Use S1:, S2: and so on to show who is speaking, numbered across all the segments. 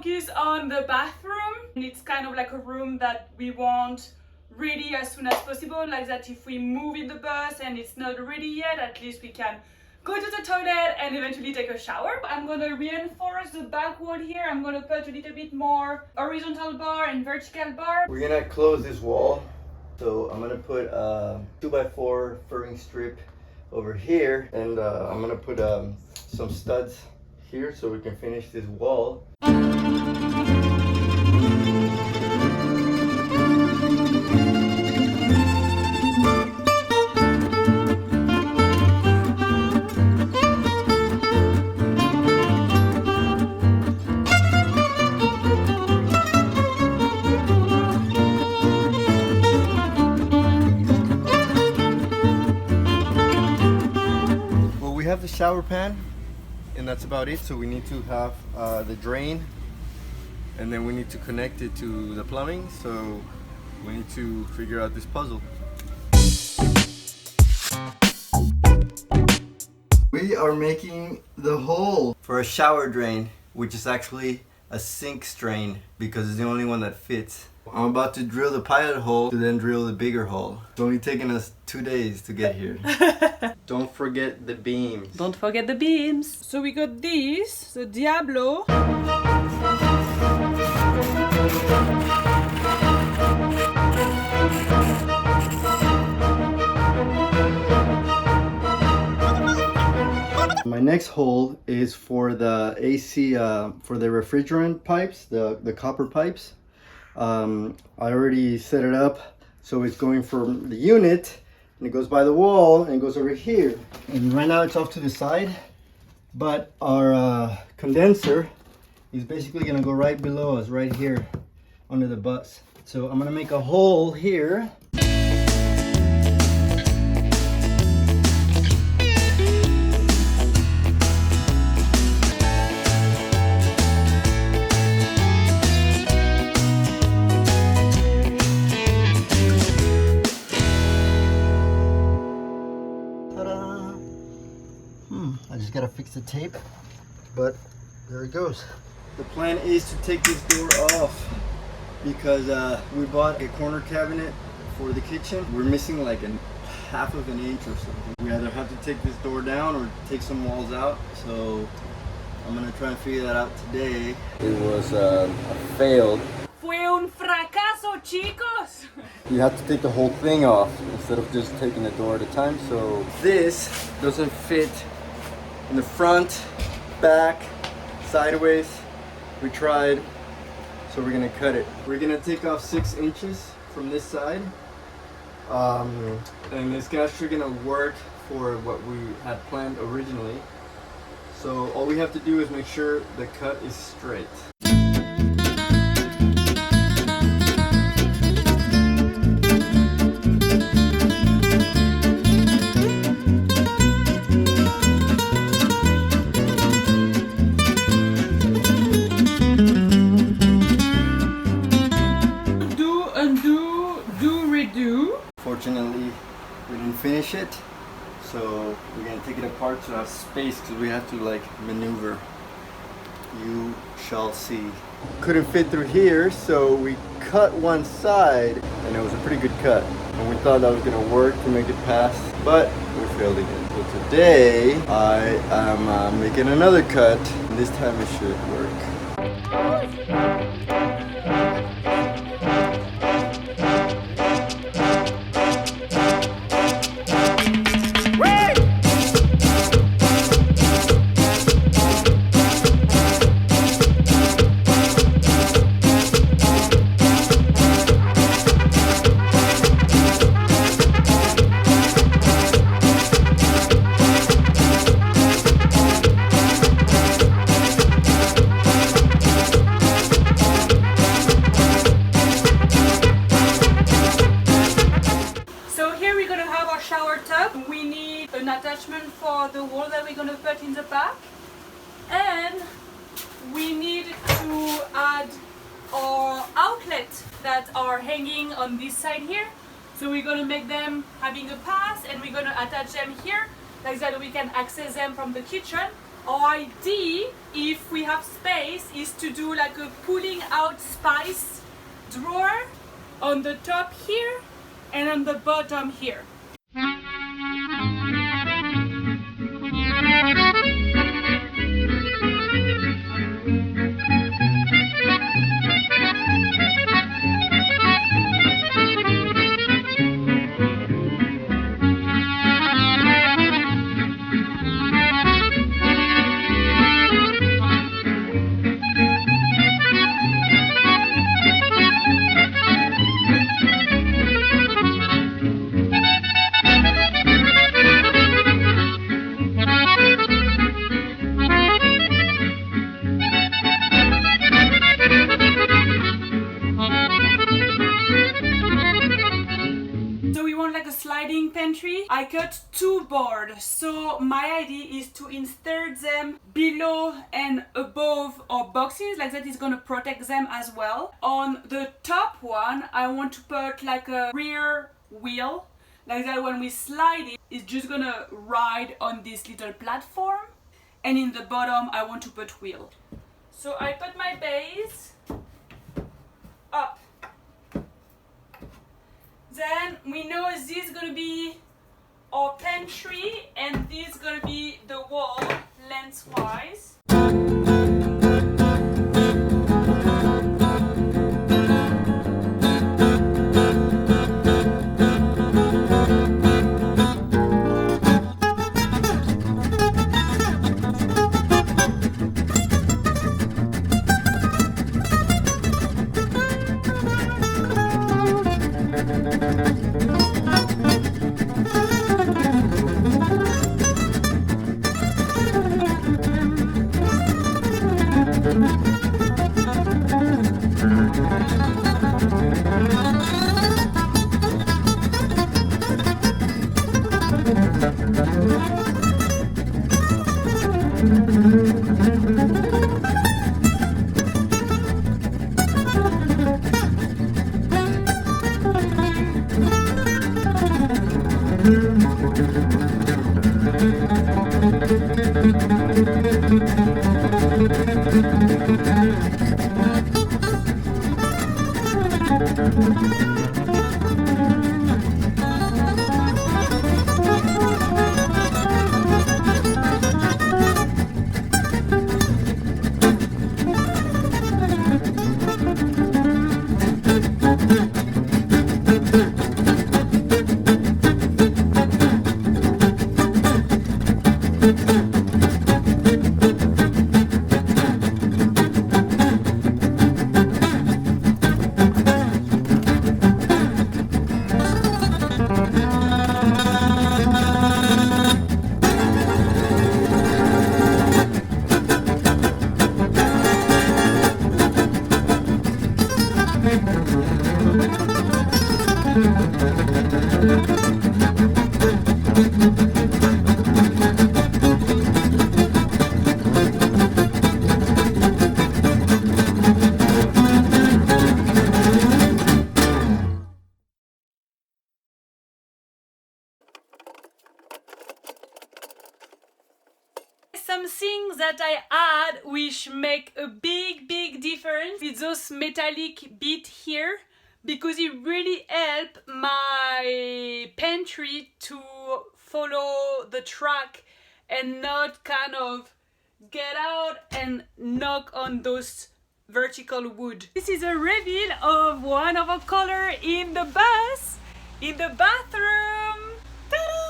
S1: focus on the bathroom. And it's kind of like a room that we want ready as soon as possible, like that if we move in the bus and it's not ready yet, at least we can go to the toilet and eventually take a shower. I'm gonna reinforce the back wall here. I'm gonna put a little bit more horizontal bar and vertical bar.
S2: We're gonna close this wall. So I'm gonna put a 2x4 furring strip over here, and I'm gonna put some studs here so we can finish this wall. We have the shower pan, and that's about it. So we need to have the drain, and then we need to connect it to the plumbing. So we need to figure out this puzzle. We are making the hole for a shower drain, which is actually a sink strain because it's the only one that fits. I'm about to drill the pilot hole to then drill the bigger hole. It's only taken us 2 days to get here. Don't forget the beams.
S1: Don't forget the beams. So we got these, the Diablo.
S2: My next hole is for the AC, for the refrigerant pipes, the copper pipes. I already set it up so it's going from the unit, and it goes by the wall and it goes over here. And right now it's off to the side, but our condenser is basically gonna go right below us, right here under the bus. So I'm gonna make a hole here. I just gotta fix the tape, but there it goes. The plan is to take this door off because we bought a corner cabinet for the kitchen. We're missing like half of an inch or something. We either have to take this door down or take some walls out. So I'm gonna try and figure that out today. It was a failed.
S1: Fue un fracaso, chicos.
S2: You have to take the whole thing off instead of just taking a door at a time. So this doesn't fit in the front, back, sideways. We tried, so we're gonna cut it. We're gonna take off 6 inches from this side, and it's actually gonna work for what we had planned originally. So all we have to do is make sure the cut is straight. Fortunately, we didn't finish it, so we're gonna take it apart to have space because we have to like maneuver. You shall see. Couldn't fit through here, so we cut one side, and it was a pretty good cut. And we thought that was gonna work to make it pass, but we failed again. So today, I am making another cut, and this time it should work.
S1: Attachment for the wall that we're going to put in the back, and we need to add our outlets that are hanging on this side here. So we're going to make them having a pass, and we're going to attach them here like that we can access them from the kitchen. Our idea, if we have space, is to do like a pulling out spice drawer on the top here and on the bottom here. I cut 2 boards, so my idea is to insert them below and above our boxes, like that is gonna protect them as well. On the top one, I want to put like a rear wheel, like that when we slide it, it's just gonna ride on this little platform. And in the bottom, I want to put wheel. So I put my base up. Then we know this is gonna be our pantry and this is gonna be the wall lengthwise. Some things that I add which make a big difference with those metallic bit here, because it really helped my pantry to follow the track and not kind of get out and knock on those vertical wood. This is a reveal of one of our color in the bus, in the bathroom. Ta-da!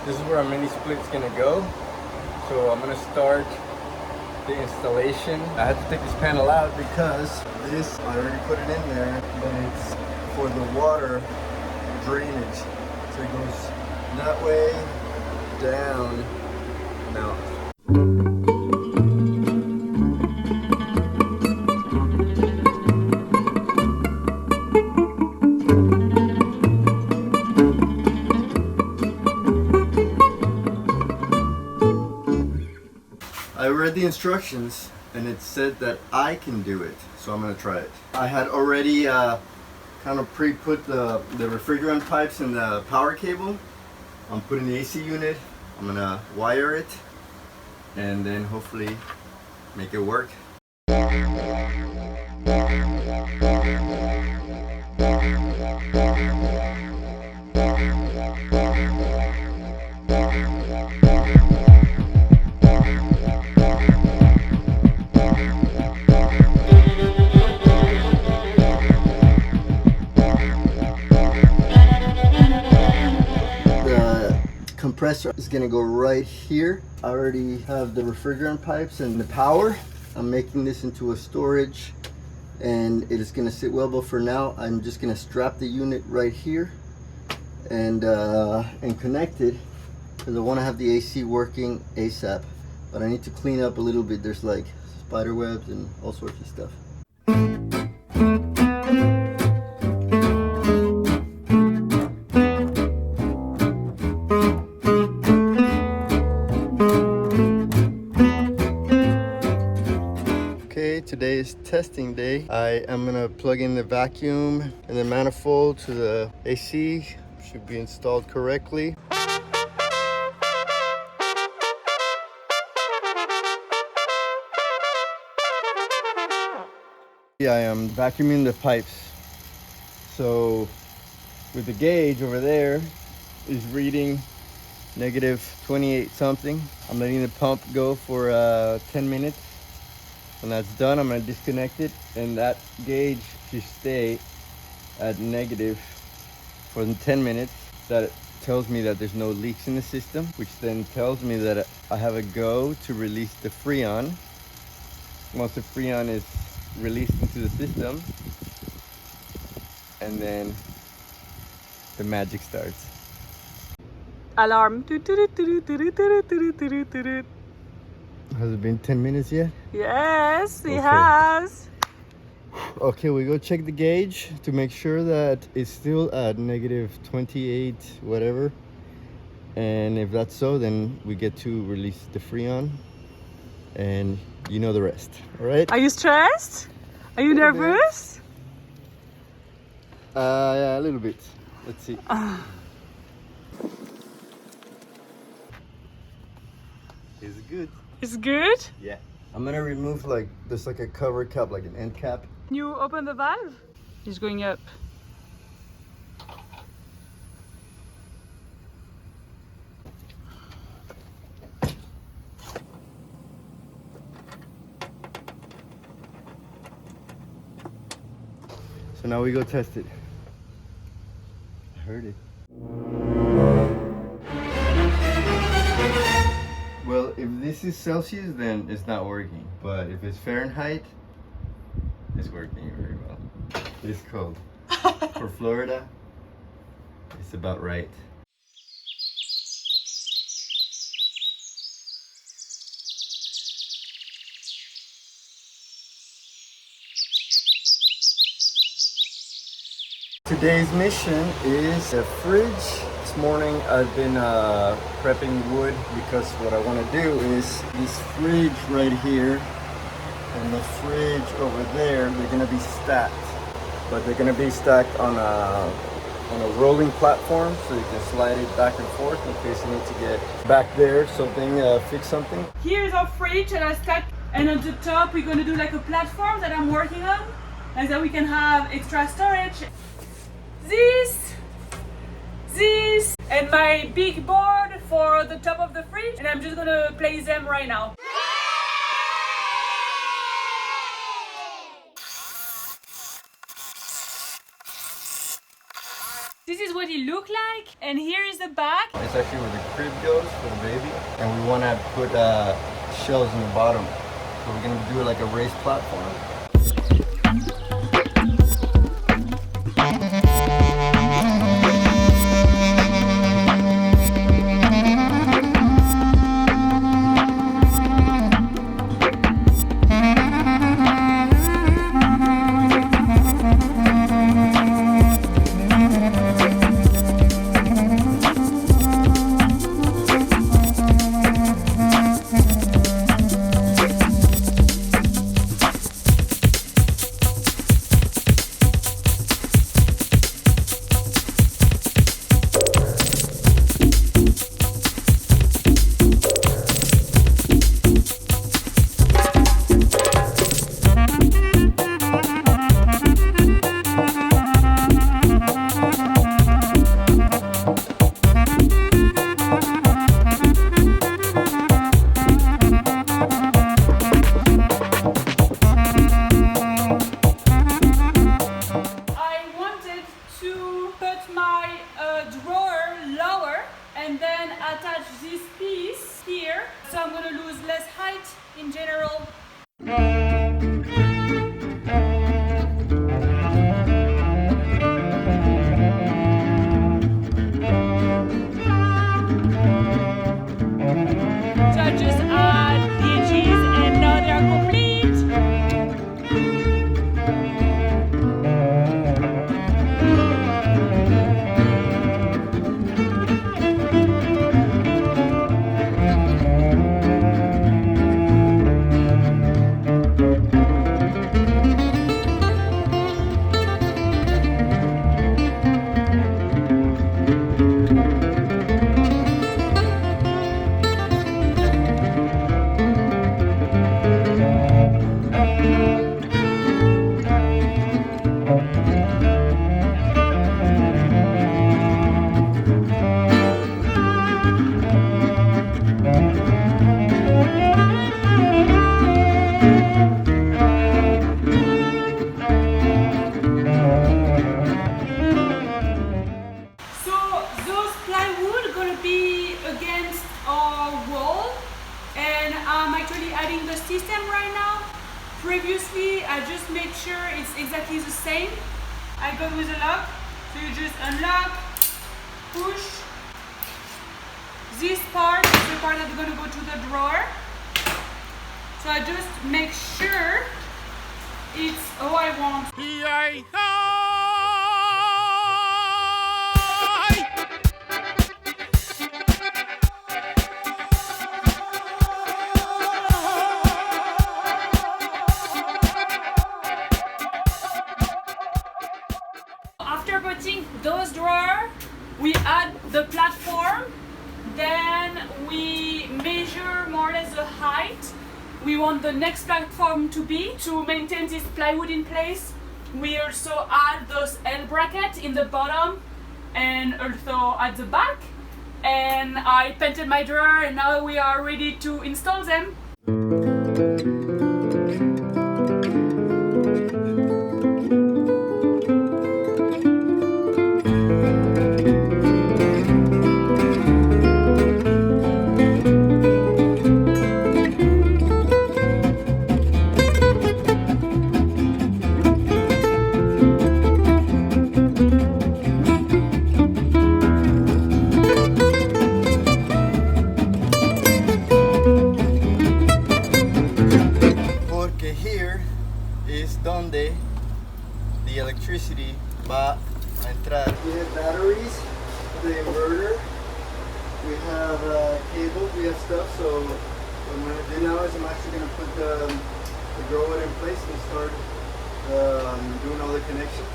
S2: This is where our mini split's gonna go. So I'm gonna start the installation. I had to take this panel out because this, I already put it in there, but it's for the water drainage. So it goes that way, down, and out. read the instructions and it said that I can do it, so I'm gonna try it. I had already kind of pre-put the refrigerant pipes and the power cable. I'm putting the AC unit, I'm gonna wire it, and then hopefully make it work. Compressor is gonna go right here. I already have the refrigerant pipes and the power. I'm making this into a storage and it is gonna sit well, but for now I'm just gonna strap the unit right here and connect it because I want to have the AC working ASAP, but I need to clean up a little bit. There's like spider webs and all sorts of stuff. Today is testing day. I am gonna plug in the vacuum and the manifold to the AC. Should be installed correctly. I am vacuuming the pipes. So with the gauge over there is reading negative 28 something. I'm letting the pump go for 10 minutes. When that's done, I'm gonna disconnect it, and that gauge should stay at negative for 10 minutes. That tells me that there's no leaks in the system, which then tells me that I have a go to release the Freon. Once the Freon is released into the system, and then the magic starts.
S1: Alarm.
S2: Has it been 10 minutes yet?
S1: Yes, it
S2: Okay.
S1: has.
S2: Okay, we go check the gauge to make sure that it's still at negative 28, whatever. And if that's so, then we get to release the Freon. And you know the rest, all right?
S1: Are you stressed? Are you nervous?
S2: Yeah, a little bit. Let's see. Is it good?
S1: It's good?
S2: Yeah. I'm gonna remove like, there's like a cover cap, like an end cap.
S1: You open the valve? It's going up.
S2: So now we go test it. I heard it. Well, if this is Celsius, then it's not working. But if it's Fahrenheit, it's working very well. It's cold. For Florida, it's about right. Today's mission is a fridge. This morning I've been prepping wood because what I want to do is this fridge right here and the fridge over there, they're going to be stacked. But they're going to be stacked on a rolling platform, so you can slide it back and forth in case you need to get back there, fix something.
S1: Here's our fridge that I stacked, and on the top we're going to do like a platform that I'm working on, and so we can have extra storage. This, and my big board for the top of the fridge, and I'm just gonna place them right now. This is what it looked like, and here is the back.
S2: It's actually where the crib goes for the baby, and we want to put shelves in the bottom. So we're going to do it like a raised platform.
S1: I'm gonna lose less height in general. So I just add the edges and now they are complete. System right now. Previously I just made sure it's exactly the same. I go with a lock, so you just unlock, push. This part is the part that's going to go to the drawer, so I just make sure it's how I want. After putting those drawers, we add the platform, then we measure more or less the height we want the next platform to be. To maintain this plywood in place, we also add those L brackets in the bottom and also at the back. And I painted my drawer and now we are ready to install them.
S2: Donde the electricity va a entrar. We have batteries, the inverter, we have cables, we have stuff. So what I'm going to do now is I'm actually going to put the grower in place and start doing all the connections.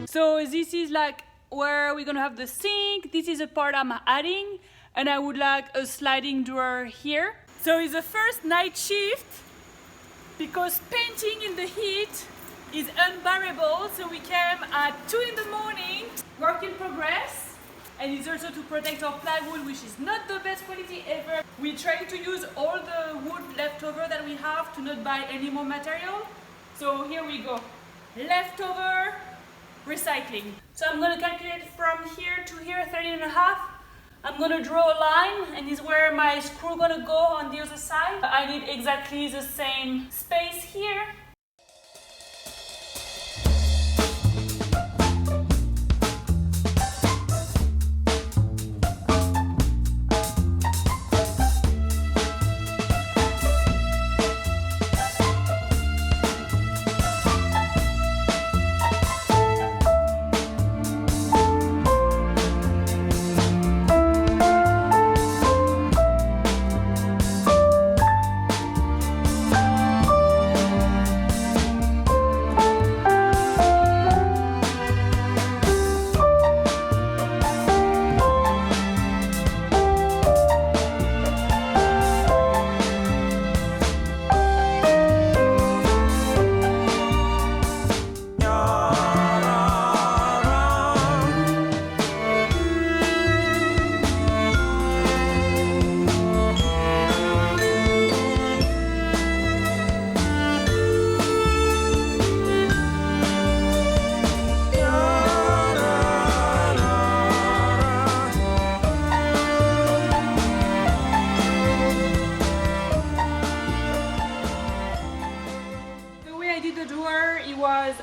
S1: So this is like where we're gonna have the sink. This is the part I'm adding, and I would like a sliding door here. So it's the first night shift because painting in the heat is unbearable. So we came at 2 in the morning, work in progress, and it's also to protect our plywood, which is not the best quality ever. We try to use all the wood leftover that we have to not buy any more material. So here we go, leftover recycling. So I'm gonna calculate from here to here, 13.5. I'm gonna draw a line, and this is where my screw gonna go on the other side. I need exactly the same space here.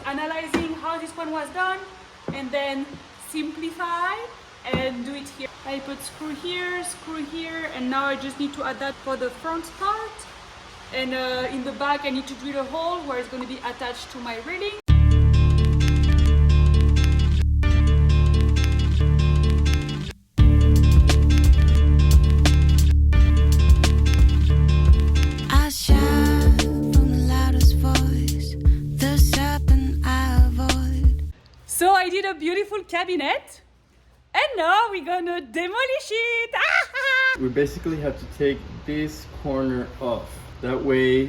S1: analyzing how this one was done and then simplify and do it here. I put screw here, and now I just need to add that for the front part. And in the back I need to drill a hole where it's going to be attached to my railing.
S3: I shout from the loudest voice, the serpent I avoid.
S1: So I did a beautiful cabinet, and now we're gonna demolish it.
S2: We basically have to take this corner off. That way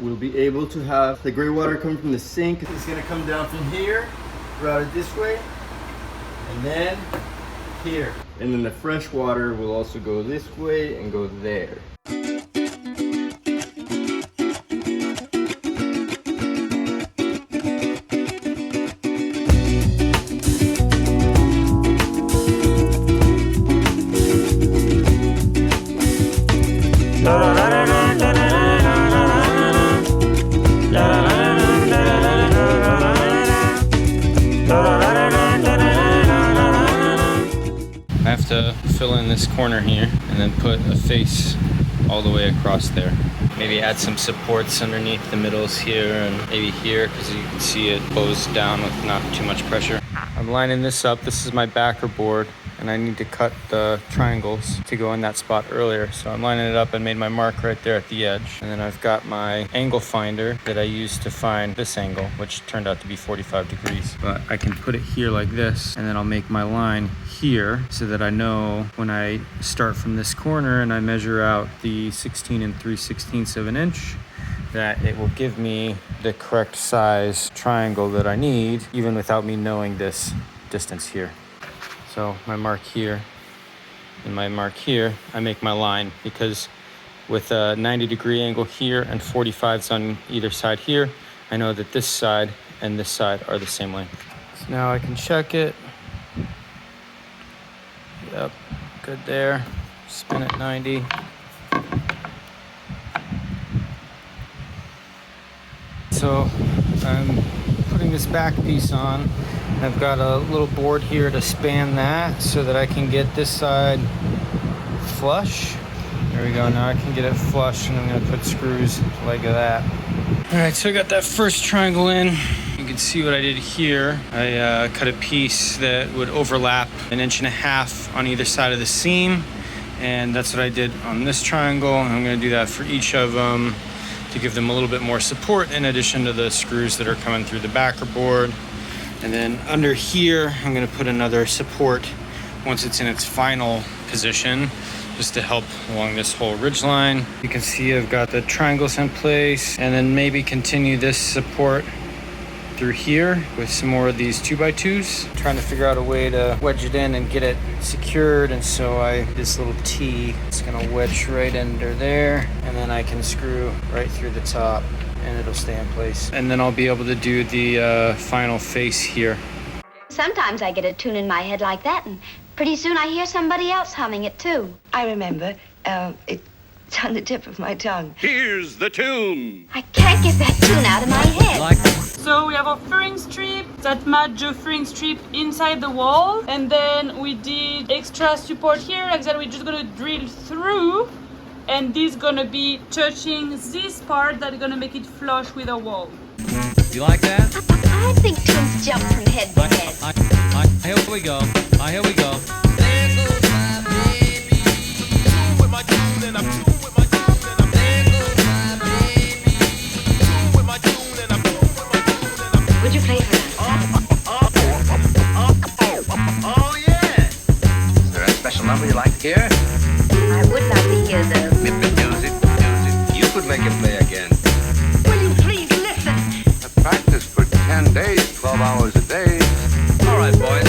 S2: we'll be able to have the gray water coming from the sink. It's gonna come down from here, route it this way, and then here. And then the fresh water will also go this way and go there.
S4: I have to fill in this corner here and then put a face all the way across there. Maybe add some supports underneath the middles here and maybe here, because you can see it goes down with not too much pressure. I'm lining this up. This is my backer board, and I need to cut the triangles to go in that spot earlier. So I'm lining it up and made my mark right there at the edge. And then I've got my angle finder that I used to find this angle, which turned out to be 45 degrees. But I can put it here like this, and then I'll make my line here so that I know when I start from this corner and I measure out the 16 3/16 of an inch, that it will give me the correct size triangle that I need, even without me knowing this distance here. So my mark here and my mark here, I make my line, because with a 90-degree angle here and 45s on either side here, I know that this side and this side are the same length. So now I can check it. Yep, good there. Spin at 90. So I'm putting this back piece on. I've got a little board here to span that so that I can get this side flush. There we go, now I can get it flush, and I'm gonna put screws like that. All right, so I got that first triangle in. You can see what I did here. I cut a piece that would overlap 1.5 inches on either side of the seam. And that's what I did on this triangle. And I'm gonna do that for each of them to give them a little bit more support, in addition to the screws that are coming through the backer board. And then under here, I'm gonna put another support once it's in its final position, just to help along this whole ridge line. You can see I've got the triangles in place, and then maybe continue this support through here with some more of these 2x2s. Trying to figure out a way to wedge it in and get it secured, and so this little T, it's gonna wedge right under there, and then I can screw right through the top and it'll stay in place. And then I'll be able to do the final face here.
S5: Sometimes I get a tune in my head like that, and pretty soon I hear somebody else humming it too.
S6: I remember. It's on the tip of my tongue.
S7: Here's the tune.
S5: I can't get that tune out of my head.
S1: So we have a furring strip that match the furring strip inside the wall, and then we did extra support here, like that we're just gonna drill through, and this gonna be touching this part that's gonna make it flush with the wall.
S8: You like that?
S5: I think tunes jump from head to head.
S8: Here we go. Here we go.
S7: There goes my baby. Tune with my tune and I'm tuned with my tune and I'm there goes my baby. Tune with my tune and I'm tuned with my tune and I'm.
S5: Would you play for us?
S7: Oh yeah.
S9: Is there a special number you like to hear?
S5: I would like to hear the...
S9: Music. You could make it play again.
S5: Will you please listen?
S9: I practiced for 10 days, 12 hours a day.
S8: All right, boys.